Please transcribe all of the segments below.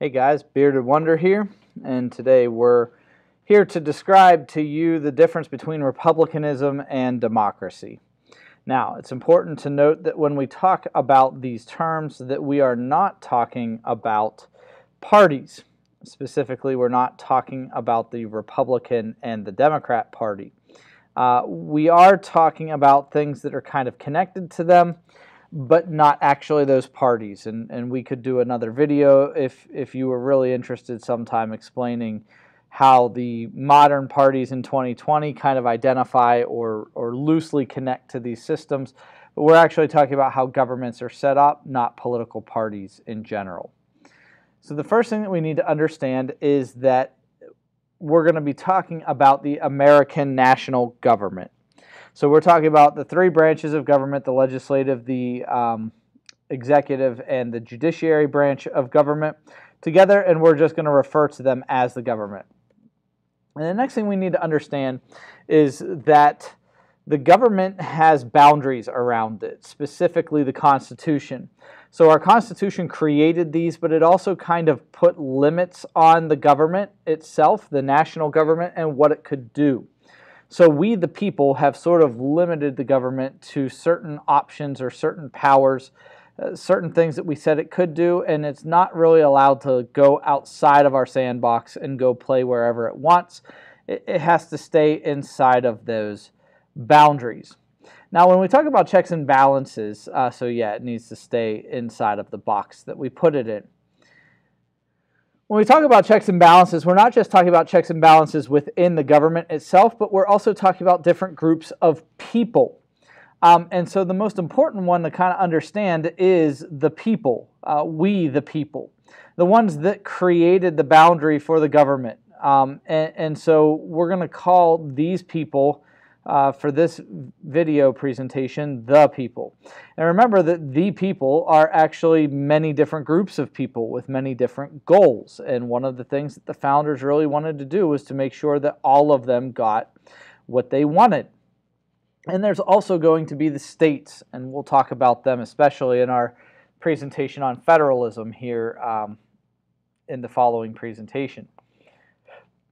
Hey guys, Bearded Wonder here, and today we're here to describe to you the difference between republicanism and democracy. Now, it's important to note that when we talk about these terms that we are not talking about parties. Specifically, we're not talking about the Republican and the Democrat Party. We are talking about things that are kind of connected to them, but not actually those parties. And we could do another video if you were really interested sometime explaining how the modern parties in 2020 kind of identify or loosely connect to these systems. But we're actually talking about how governments are set up, not political parties in general. So the first thing that we need to understand is that we're going to be talking about the American national government. So we're talking about the three branches of government: the legislative, the executive, and the judiciary branch of government together, and we're just going to refer to them as the government. And the next thing we need to understand is that the government has boundaries around it, specifically the Constitution. So our Constitution created these, but it also kind of put limits on the government itself, the national government, and what it could do. So we, the people, have sort of limited the government to certain options or certain powers, certain things that we said it could do, and it's not really allowed to go outside of our sandbox and go play wherever it wants. It has to stay inside of those boundaries. Now, when we talk about checks and balances, it needs to stay inside of the box that we put it in. When we talk about checks and balances, we're not just talking about checks and balances within the government itself, but we're also talking about different groups of people. And so the most important one to kind of understand is the people, we the people, the ones that created the boundary for the government. And so we're going to call these people, for this video presentation, the people. And remember that the people are actually many different groups of people with many different goals. And one of the things that the founders really wanted to do was to make sure that all of them got what they wanted. And there's also going to be the states, and we'll talk about them especially in our presentation on federalism here in the following presentation.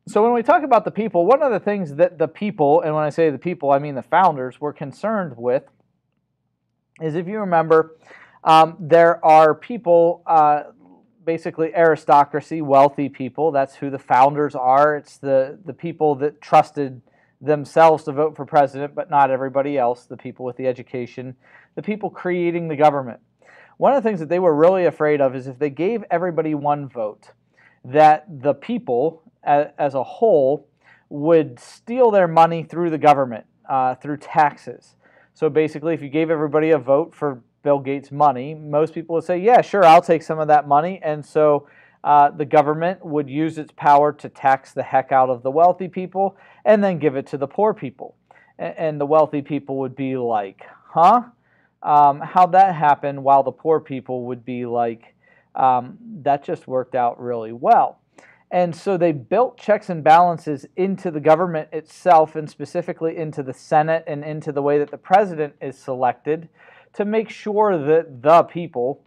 So when we talk about the people, one of the things that the people, and when I say the people, I mean the founders, were concerned with is, if you remember, there are people, basically aristocracy, wealthy people. That's who the founders are. It's the people that trusted themselves to vote for president, but not everybody else, the people with the education, the people creating the government. One of the things that they were really afraid of is if they gave everybody one vote, that the people as a whole would steal their money through the government, through taxes. So basically, if you gave everybody a vote for Bill Gates' money, most people would say, yeah, sure, I'll take some of that money. And so the government would use its power to tax the heck out of the wealthy people and then give it to the poor people. And the wealthy people would be like, huh? How'd that happen? While the poor people would be like, that just worked out really well. And so they built checks and balances into the government itself, and specifically into the Senate and into the way that the president is selected, to make sure that the people,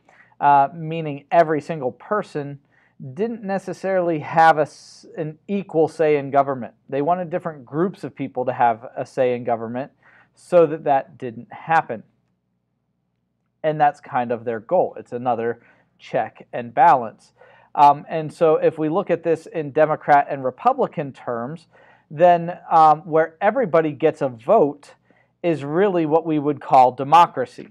meaning every single person, didn't necessarily have an equal say in government. They wanted different groups of people to have a say in government so that that didn't happen. And that's kind of their goal. It's another check and balance. And so if we look at this in Democrat and Republican terms, then where everybody gets a vote is really what we would call democracy.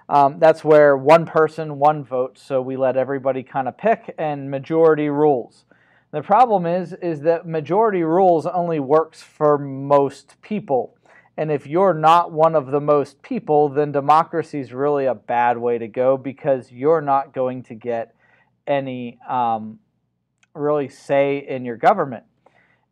That's where one person, one vote, so we let everybody kind of pick, and majority rules. The problem is that majority rules only works for most people. And if you're not one of the most people, then democracy is really a bad way to go, because you're not going to get any really say in your government.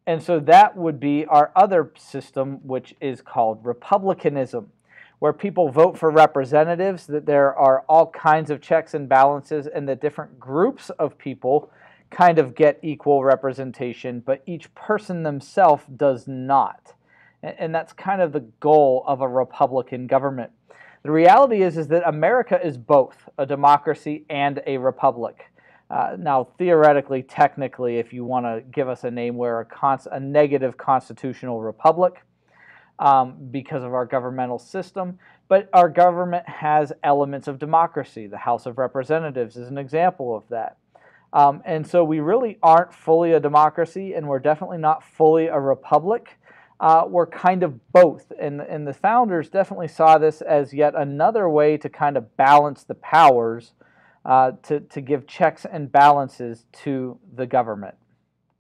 And so that would be our other system, which is called republicanism, where people vote for representatives, that there are all kinds of checks and balances, and that different groups of people kind of get equal representation, but each person themselves does not. And that's kind of the goal of a Republican government. The reality is that America is both a democracy and a republic. Now, theoretically, technically, if you want to give us a name, we're a negative constitutional republic because of our governmental system, but our government has elements of democracy. The House of Representatives is an example of that. And so we really aren't fully a democracy, and we're definitely not fully a republic. We're kind of both, and the founders definitely saw this as yet another way to kind of balance the powers, to give checks and balances to the government.